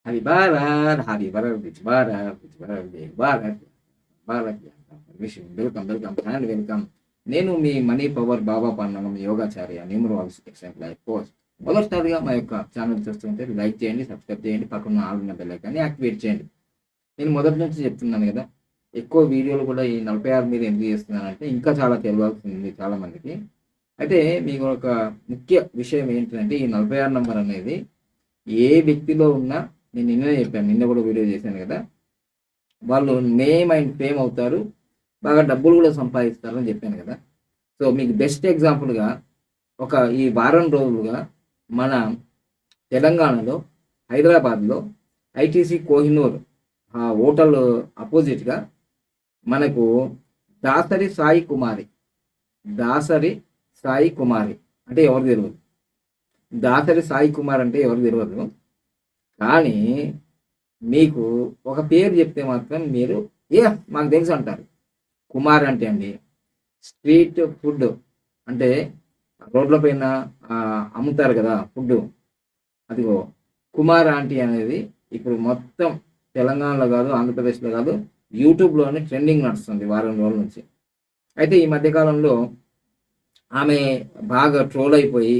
Happy Bharat, happy Bharat, rich Bharat, rich Bharat, జై Bharat, Bharat. Welcome, welcome and welcome. నేను మీ మనీ పవర్ బాబా పన్నగం యోగాచార్య, న్యూమరాలజీ ఎక్సలెంట్ లైఫ్ కోచ్. మొదటిసారిగా మా యొక్క ఛానల్ చూస్తుంటే లైక్ చేయండి, సబ్స్క్రైబ్ చేయండి, పక్కన ఆల్ ఉన్న బెల్ ఐకాన్ని యాక్టివేట్ చేయండి. నేను మొదటి నుంచి చెప్తున్నాను కదా, ఎక్కువ వీడియోలు కూడా ఈ 46 మీద ఎందుకు చేస్తున్నానంటే ఇంకా చాలా తెలియాల్సింది చాలా మందికి. అయితే మీకు ఒక ముఖ్య విషయం ఏంటంటే, ఈ 46 నంబర్ అనేది ఏ వ్యక్తిలో ఉన్నా, నేను నిన్ననే చెప్పాను, నిన్న కూడా వీడియో చేశాను కదా, వాళ్ళు నేమ్ అండ్ ఫేమ్ అవుతారు, బాగా డబ్బులు కూడా సంపాదిస్తారు అని చెప్పాను కదా. సో మీకు బెస్ట్ ఎగ్జాంపుల్గా ఈ వారం రోజులుగా మన తెలంగాణలో హైదరాబాద్లో ఐటీసీ కోహినూర్ ఆ హోటల్ అపోజిట్గా మనకు దాసరి సాయి కుమారి, దాసరి సాయి కుమారి అంటే ఎవరు తెలియదు, దాసరి సాయి కుమార్ అంటే ఎవరు తెలియదు. కానీ మీకు ఒక పేరు చెప్తే మాత్రం మీరు మాకు తెలుసు అంటారు. కుమార్ అంటే అండి స్ట్రీట్ ఫుడ్, అంటే రోడ్ల పైన అమ్ముతారు కదా ఫుడ్, అదిగో కుమార్ ఆంటీ అనేది ఇప్పుడు మొత్తం తెలంగాణలో కాదు, ఆంధ్రప్రదేశ్లో కాదు, యూట్యూబ్లోనే ట్రెండింగ్ నడుస్తుంది వారం రోజుల నుంచి. అయితే ఈ మధ్యకాలంలో ఆమె బాగా ట్రోల్ అయిపోయి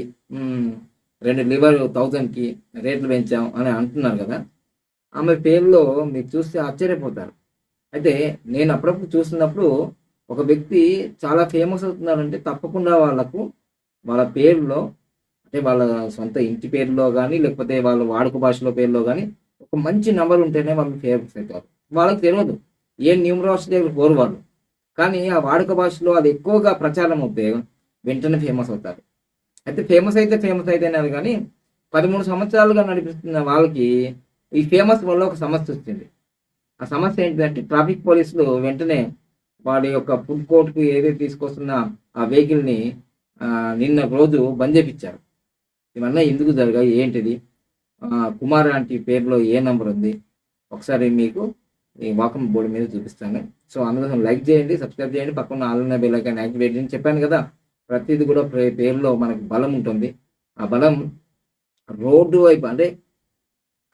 2 లివర్ 1000కి రేట్లు పెంచాం అని అంటున్నారు కదా. ఆమె పేరులో మీరు చూస్తే ఆశ్చర్యపోతారు. అయితే నేను అప్పుడప్పుడు చూస్తున్నప్పుడు ఒక వ్యక్తి చాలా ఫేమస్ అవుతున్నారంటే తప్పకుండా వాళ్ళ పేరులో, అంటే వాళ్ళ సొంత ఇంటి పేరులో కానీ, లేకపోతే వాళ్ళ వాడుక భాషలో పేరులో కానీ ఒక మంచి నెంబర్ ఉంటేనే వాళ్ళు ఫేమస్ అవుతారు. వాళ్ళకి తెలియదు, ఏ న్యూమరాలజీ దగ్గర పోరు వాళ్ళు, కానీ ఆ వాడుక భాషలో అది ఎక్కువగా ప్రచారం అవుతే వెంటనే ఫేమస్ అవుతారు. అయితే ఫేమస్ అయితేనే కానీ 13 సంవత్సరాలుగా నడిపిస్తున్న వాళ్ళకి ఈ ఫేమస్ వల్ల ఒక సమస్య వచ్చింది. ఆ సమస్య ఏంటంటే ట్రాఫిక్ పోలీసులు వెంటనే వాడి యొక్క ఫుడ్ కోర్ట్కి ఏదైతే తీసుకొస్తున్న ఆ వెహికల్ని నిన్న రోజు బంద్ చేపించారు. ఇవన్నీ ఎందుకు జరిగాయి ఏంటిది, కుమార్ ఆంటీ పేరులో ఏ నెంబర్ ఉంది, ఒకసారి మీకు ఈ వాకం బోర్డు మీద చూపిస్తాను. సో అందుకోసం లైక్ చేయండి, సబ్స్క్రైబ్ చేయండి, పక్కన ఆల్ ఉన్న బెల్ ఐకాన్ యాక్టివేట్ చేయండి. చెప్పాను కదా, ప్రతిది కూడా పేరులో మనకు బలం ఉంటుంది. ఆ బలం రోడ్డు వైపు, అంటే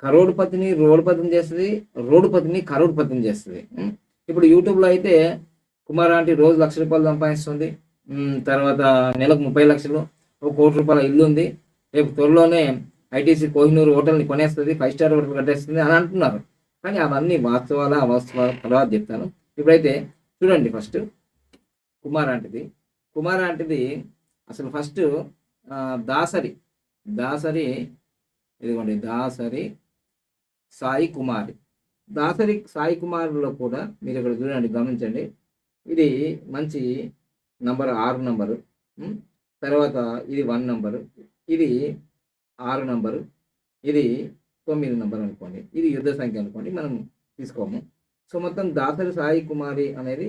కరోడ్పతిని రోడ్డుపతిని చేస్తుంది, రోడ్డుపతిని కరోడ్పతిని చేస్తుంది. ఇప్పుడు యూట్యూబ్లో అయితే కుమార్ ఆంటీ రోజు ₹1,00,000 సంపాదిస్తుంది, తర్వాత నెలకు 30 లక్షలు, ₹1,00,00,000 ఇల్లు ఉంది, రేపు త్వరలోనే ఐటీసీ కోహినూర్ హోటల్ని కొనేస్తుంది, 5 స్టార్ హోటల్ కట్టేస్తుంది అని అంటున్నారు. కానీ అవన్నీ వాస్తవాలా అవాస్తవాల తర్వాత చెప్తాను. ఇప్పుడైతే చూడండి, ఫస్ట్ కుమార్ ఆంటీది అసలు ఫస్ట్ దాసరి ఇదిగోండి, దాసరి సాయి కుమార్లో కూడా మీరు ఇక్కడ చూడండి, గమనించండి. ఇది మంచి నంబర్ 6 నంబరు, తర్వాత ఇది 1 నంబరు, ఇది 6 నంబరు, ఇది 9 నంబర్ అనుకోండి, ఇది యుద్ధ సంఖ్య అనుకోండి, మనం తీసుకోము. సో మొత్తం దాసరి సాయి కుమారి అనేది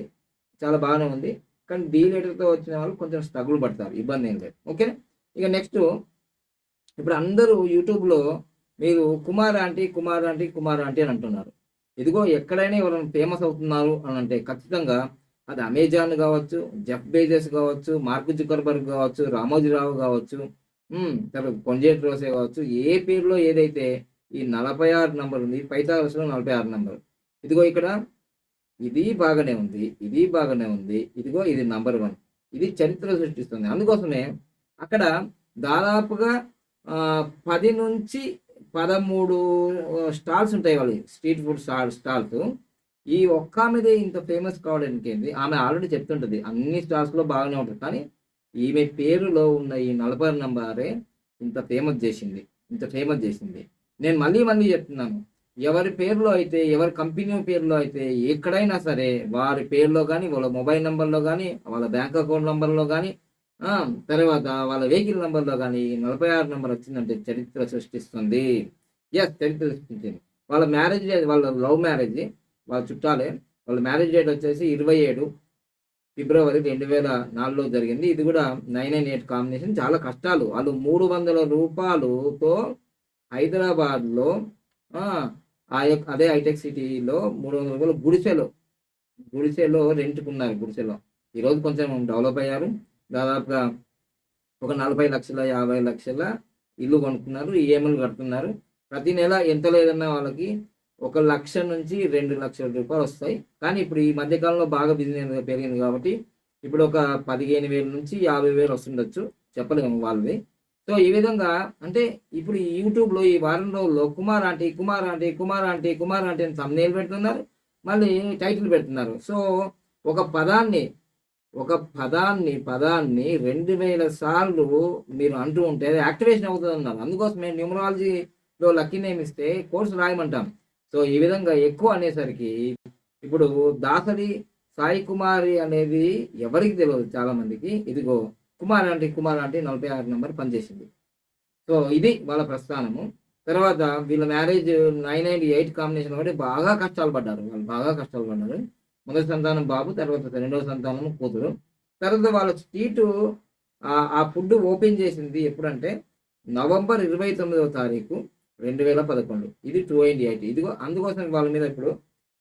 చాలా బాగానే ఉంది. కానీ డీ లెటర్తో వచ్చిన వాళ్ళు కొంచెం స్ట్రగుల్ పడతారు, ఇబ్బంది ఏం లేదు. ఓకేనా. ఇక నెక్స్ట్, ఇప్పుడు అందరూ యూట్యూబ్లో మీరు కుమార్ ఆంటీ అని అంటున్నారు. ఇదిగో ఎక్కడైనా ఎవరైనా ఫేమస్ అవుతున్నారు అని అంటే ఖచ్చితంగా అది అమెజాన్ కావచ్చు, జెఫ్ బేజస్ కావచ్చు, మార్క్ జుకర్బర్గ్ కావచ్చు, రామోజీరావు కావచ్చు, తర్వాత కొంజేటి రోసే కావచ్చు, ఏ పేరులో ఏదైతే ఈ 46 నంబర్ ఉంది, పైథాగరస్లో 46 నంబర్, ఇదిగో ఇక్కడ ఇది బాగానే ఉంది, ఇదిగో ఇది నంబర్ 1, ఇది చరిత్ర సృష్టిస్తుంది. అందుకోసమే అక్కడ దాదాపుగా 10 నుంచి 13 స్టాల్స్ ఉంటాయి వాళ్ళు, స్ట్రీట్ ఫుడ్ స్టాల్స్. ఈ ఒక్క ఆమెదే ఇంత ఫేమస్ కావడానికి ఏంది, ఆమె ఆల్రెడీ చెప్తుంటుంది అన్ని స్టాల్స్లో బాగానే ఉంటుంది, కానీ ఈమె పేరులో ఉన్న ఈ 46 నంబరే ఇంత ఫేమస్ చేసింది. నేను మళ్ళీ చెప్తున్నాను, ఎవరి పేరులో అయితే, ఎవరి కంపెనీ పేరులో అయితే, ఎక్కడైనా సరే వారి పేరులో కానీ, వాళ్ళ మొబైల్ నెంబర్లో కానీ, వాళ్ళ బ్యాంక్ అకౌంట్ నెంబర్లో కానీ, తర్వాత వాళ్ళ వెహికల్ నెంబర్లో కానీ 46 నెంబర్ వచ్చిందంటే చరిత్ర సృష్టిస్తుంది. చరిత్ర సృష్టించింది. వాళ్ళ మ్యారేజ్, వాళ్ళ లవ్ మ్యారేజ్, వాళ్ళ చుట్టాలే, వాళ్ళ మ్యారేజ్ డేట్ వచ్చేసి 27 ఫిబ్రవరి 2004లో జరిగింది. ఇది కూడా 998 కాంబినేషన్. చాలా కష్టాలు. వాళ్ళు ₹300తో హైదరాబాద్లో అదే హైటెక్ సిటీలో ₹300 గుడిసెలో రెంట్కున్నారు. ఈరోజు కొంచెం డెవలప్ అయ్యారు. దాదాపుగా ఒక 40 లక్షల 50 లక్షల ఇల్లు కొనుక్కున్నారు, ఈఎంఐలు కడుతున్నారు. ప్రతి నెల ఎంత లేదన్నా వాళ్ళకి 1,00,000 నుంచి 2,00,000 రూపాయలు వస్తాయి. కానీ ఇప్పుడు ఈ మధ్య కాలంలో బాగా బిజినెస్ పెరిగింది కాబట్టి ఇప్పుడు ఒక 15,000 నుంచి 50,000 వస్తుండొచ్చు. చెప్పలేము వాళ్ళది. సో, ఈ విధంగా అంటే ఇప్పుడు ఈ యూట్యూబ్‌లో ఈ వారం రోజుల్లో Kumar aunty, Kumar aunty, Kumar aunty, Kumar aunty అని థంబ్‌నెయిల్ పెడుతున్నారు. మళ్ళీ టైటిల్ పెడుతున్నారు. సో, ఒక పదాన్ని పదాన్ని 2000 సార్లు మీరు అంటూ ఉంటే అది యాక్టివేషన్ అవుతుందన్నారు. అందుకోసమే న్యూమరాలజీలో లక్కీ నేమ్ ఇస్తే కోర్స్ రాయమంటాం. సో, ఈ విధంగా ఎక్కువ అనేసరికి ఇప్పుడు దాసరి సాయి కుమారి అనేది ఎవరికీ తెలవదు చాలా మందికి. ఇదిగో Kumar aunty, Kumar aunty 46 number పనిచేసింది. సో, ఇది వాళ్ళ ప్రస్థానము. తర్వాత వీళ్ళ మ్యారేజ్ 998 కాంబినేషన్ ఒకటి బాగా కష్టాలు పడ్డారు. వాళ్ళు బాగా కష్టాలు పడ్డారు. మొదటి సంతానం బాబు, తర్వాత రెండవ సంతానం కూతురు. తర్వాత వాళ్ళ స్ట్రీటు ఆ ఫుడ్ ఓపెన్ చేసింది ఎప్పుడంటే నవంబర్ 29వ తారీఖు 2011. ఇది 298. ఇదిగో అందుకోసం వాళ్ళ మీద ఇప్పుడు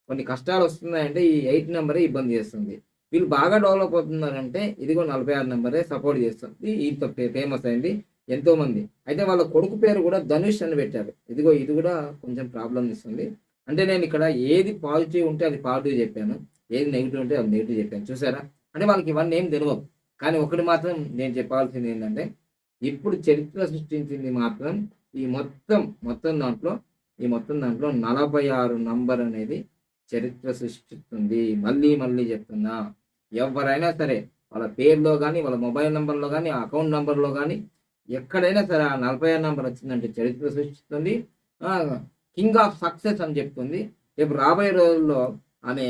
కొన్ని కష్టాలు వస్తున్నాయంటే ఈ 8 నెంబరే ఇబ్బంది చేస్తుంది. వీళ్ళు బాగా డెవలప్ అవుతున్నారంటే ఇదిగో 46 నెంబరే సపోర్ట్ చేస్తుంది. ఇంత ఫేమస్ అయింది ఎంతోమంది. అయితే వాళ్ళ కొడుకు పేరు కూడా ధనుష్ అని పెట్టారు. ఇదిగో ఇది కూడా కొంచెం ప్రాబ్లమ్ ఇస్తుంది. అంటే నేను ఇక్కడ ఏది పాజిటివ్ ఉంటే అది పాజిటివ్ చెప్పాను. ఏది నెగిటివ్ ఉంటే అది నెగిటివ్ చెప్పాను. చూసారా? అంటే వాళ్ళకి ఇవన్నీ ఏం తెలియవు. కానీ ఒకటి మాత్రం నేను చెప్పాల్సింది ఏంటంటే ఇప్పుడు చరిత్ర సృష్టించింది మాత్రం ఈ మొత్తం దాంట్లో 46 నంబర్ అనేది చరిత్ర సృష్టిస్తుంది. మళ్ళీ చెప్తున్నా, ఎవరైనా సరే వాళ్ళ పేరులో కానీ, వాళ్ళ మొబైల్ నంబర్లో కానీ, అకౌంట్ నంబర్లో కానీ ఎక్కడైనా సరే ఆ 46 నంబర్ వచ్చిందంటే చరిత్ర సృష్టిస్తుంది. కింగ్ ఆఫ్ సక్సెస్ అని చెప్తుంది. రేపు రాబోయే రోజుల్లో ఆమె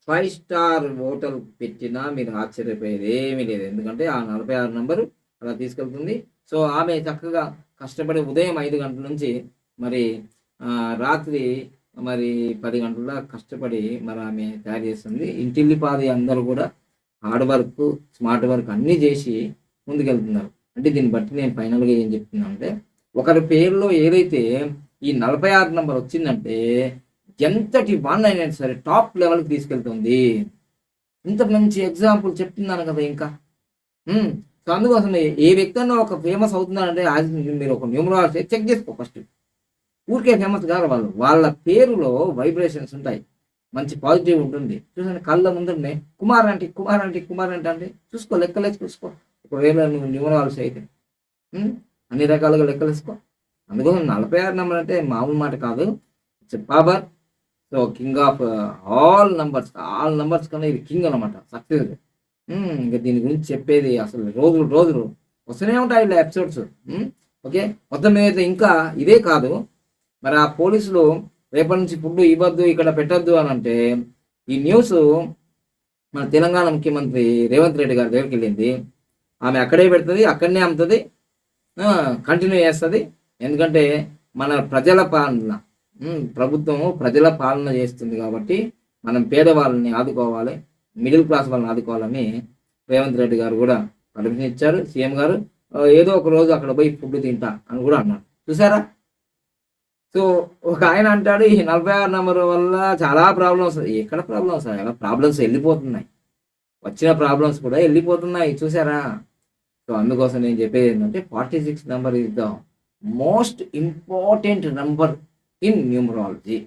5 స్టార్ హోటల్ పెట్టినా మీరు ఆశ్చర్యపోయేది ఏమీ లేదు. ఎందుకంటే ఆ 46 నంబరు అలా తీసుకెళ్తుంది. సో, ఆమె చక్కగా కష్టపడి ఉదయం 5 గంటల నుంచి మరి రాత్రి మరి 10 గంటల దాకా కష్టపడి మరి ఆమె తయారు చేస్తుంది. ఇంటిల్లిపాది అందరూ కూడా హార్డ్ వర్క్, స్మార్ట్ వర్క్ అన్నీ చేసి ముందుకెళ్తున్నారు. అంటే దీన్ని బట్టి నేను ఫైనల్‌గా ఏం చెప్తున్నా అంటే ఒకరి పేరులో ఏదైతే ఈ 46 నంబర్ వచ్చిందంటే ఎంతటి వాడినైనా సరే టాప్ లెవెల్‌కి తీసుకెళ్తుంది. ఇంత మంచి ఎగ్జాంపుల్ చెప్తున్నాను కదా ఇంకా. సో, అందుకోసమే ఏ వ్యక్తి అన్నా ఒక ఫేమస్ అవుతున్నారంటే మీరు ఒక న్యూమరాలజీ చెక్ చేసుకో ఫస్ట్. ఊరికే ఫేమస్ కాదు వాళ్ళు. వాళ్ళ పేరులో వైబ్రేషన్స్ ఉంటాయి. మంచి పాజిటివ్ ఉంటుంది. చూడండి కళ్ళ ముందరనే Kumar aunty, Kumar aunty, Kumar aunty అంటే చూసుకో, లెక్కలేసి చూసుకో. ఒకవేళ నువ్వు న్యూమరాలజీ అయితే అన్ని రకాలుగా లెక్కలేసుకో. అందుకోసం 46 నంబర్ అంటే మామూలు మాట కాదు. Its power. So, king of all numbers కన్నా ఇది కింగ్ అనమాట. సక్సెస్. ఇంకా దీని గురించి చెప్పేది అసలు రోజులు వస్తూనే ఉంటాయి ఇలా ఎపిసోడ్స్. ఓకే, మొత్తం మీదైతే ఇంకా ఇదే కాదు. మరి ఆ పోలీసులు రేపటి నుంచి ఫుడ్ ఇవ్వద్దు, ఇక్కడ పెట్టద్దు అని అంటే ఈ న్యూస్ మన తెలంగాణ ముఖ్యమంత్రి రేవంత్ రెడ్డి గారి దగ్గరికి వెళ్ళింది. ఆమె అక్కడే పెడుతుంది, అక్కడనే అమ్ముతుంది, కంటిన్యూ చేస్తుంది. ఎందుకంటే మన ప్రజల పాలన, ప్రభుత్వము ప్రజల పాలన చేస్తుంది కాబట్టి మనం పేదవాళ్ళని ఆదుకోవాలి, మిడిల్ క్లాస్ వాళ్ళని ఆదుకోవాలని రేవంత్ రెడ్డి గారు కూడా పర్మిషన్ ఇచ్చారు. సీఎం గారు ఏదో ఒక రోజు అక్కడ పోయి ఫుడ్ తింటా అని కూడా అన్నారు. చూసారా? సో, ఒక ఆయన అంటాడు ఈ 46 నంబర్ వల్ల చాలా ప్రాబ్లమ్స్. ఎక్కడ ప్రాబ్లమ్స్? ఎలా ప్రాబ్లమ్స్ వెళ్ళిపోతున్నాయి. వచ్చిన ప్రాబ్లమ్స్ కూడా వెళ్ళిపోతున్నాయి. చూసారా? సో, అందుకోసం నేను చెప్పేది ఏంటంటే 46 number is the most important number in numerology.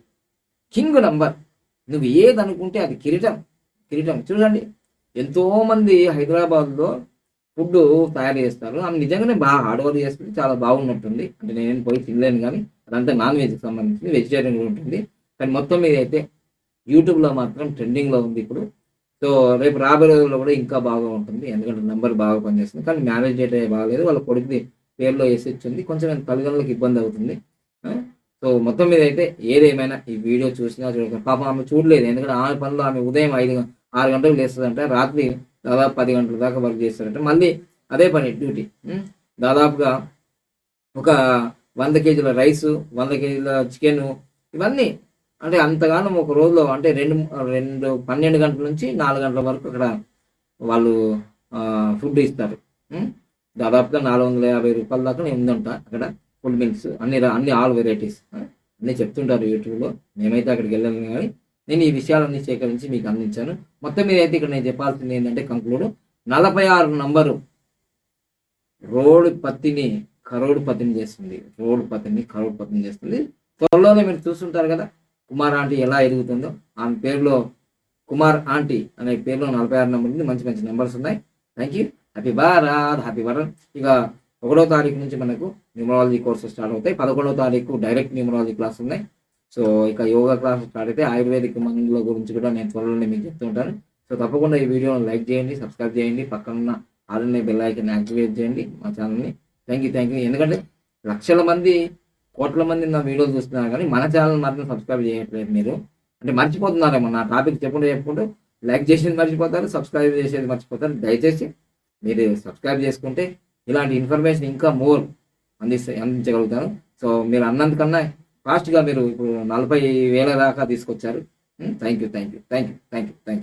King number. నువ్వు ఏది అనుకుంటే అది కిరీటం. చూడండి, ఎంతోమంది హైదరాబాద్లో ఫుడ్ తయారు చేస్తారు. ఆమె నిజంగానే బాగా హార్డ్ వర్క్ చేస్తుంది. చాలా బాగున్నట్టుంది. అంటే నేను పోయి తినలేను కానీ అదంతా నాన్ వెజ్కి సంబంధించింది. వెజిటేరియన్ కూడా ఉంటుంది. కానీ మొత్తం మీద అయితే యూట్యూబ్లో మాత్రం ట్రెండింగ్లో ఉంది ఇప్పుడు. సో, రేపు రాబోయే రోజుల్లో కూడా ఇంకా బాగా ఉంటుంది. ఎందుకంటే నెంబర్ బాగా పనిచేస్తుంది. కానీ మ్యారేజ్ డేట్ బాగలేదు. వాళ్ళ కొడుకుది పేరులో వేసి వచ్చింది. కొంచెం తల్లిదండ్రులకు ఇబ్బంది అవుతుంది. సో, మొత్తం మీద అయితే ఏదేమైనా ఈ వీడియో చూసినా చూడక పాపం ఆమె చూడలేదు. ఎందుకంటే ఆమె పనిలో ఆమె ఉదయం 6 గంటలకు లేస్తుందంటే రాత్రి దాదాపు 10 గంటల దాకా వర్క్ చేస్తారంటే మళ్ళీ అదే పని డ్యూటీ. దాదాపుగా ఒక 100 కేజీల రైసు, 100 కేజీల చికెను, ఇవన్నీ అంటే అంతగానం ఒక రోజులో అంటే 12 గంటల నుంచి 4 గంటల వరకు అక్కడ వాళ్ళు ఫుడ్ ఇస్తారు. దాదాపుగా 450 రూపాయల దాకా ఉందంట అక్కడ ఫుడ్ మీల్స్. అన్ని ఆల్ వెరైటీస్ అన్నీ చెప్తుంటారు యూట్యూబ్లో. మేమైతే అక్కడికి వెళ్ళాను కానీ నేను ఈ విషయాలన్నీ సేకరించి మీకు అందించాను. మొత్తం మీద అయితే ఇక్కడ నేను చెప్పాల్సింది ఏంటంటే కంక్లూడ్ 46 నంబరు రోడ్డు పత్తిని కరోడ్పతిని చేస్తుంది, కరోడ్పతిని చేస్తుంది. త్వరలోనే మీరు చూస్తుంటారు కదా కుమార్ ఆంటీ ఎలా ఎదుగుతుందో. ఆమె పేరులో కుమార్ ఆంటీ అనే పేరులో 46 నెంబర్ ఉంది, మంచి మంచి నెంబర్స్ ఉన్నాయి. Thank you. హ్యాపీ భారత్. ఇక 1వ తారీఖు నుంచి మనకు న్యూమరాలజీ కోర్సెస్ స్టార్ట్ అవుతాయి. 11వ తారీఖు డైరెక్ట్ న్యూమరాలజీ క్లాస్ ఉన్నాయి. సో ఇక యోగా క్లాస్ స్టార్ట్ అయితే ఆయుర్వేదిక్ మందుల గురించి కూడా నేను త్వరలోనే మీకు చెప్తూ ఉంటాను. సో తప్పకుండా ఈ వీడియోని లైక్ చేయండి, సబ్స్క్రైబ్ చేయండి, పక్కన ఆల్రెడీ బెల్ ఐకాన్ యాక్టివేట్ చేయండి మా ఛానల్ని. Thank you. ఎందుకంటే లక్షల మంది, కోట్ల మంది నా వీడియోలు చూస్తున్నారు కానీ మన ఛానల్ మాత్రం సబ్స్క్రైబ్ చేయట్లేదు. మీరు అంటే మర్చిపోతున్నారేమో, నా టాపిక్ చెప్పుకుంటూ లైక్ చేసేది మర్చిపోతారు, సబ్స్క్రైబ్ చేసేది మర్చిపోతారు. దయచేసి మీరు సబ్స్క్రైబ్ చేసుకుంటే ఇలాంటి ఇన్ఫర్మేషన్ ఇంకా మోర్ అందించగలుగుతాను. సో మీరు అన్నందుకన్నా ఫాస్ట్గా మీరు ఇప్పుడు 40,000 దాకా తీసుకొచ్చారు. Thank you.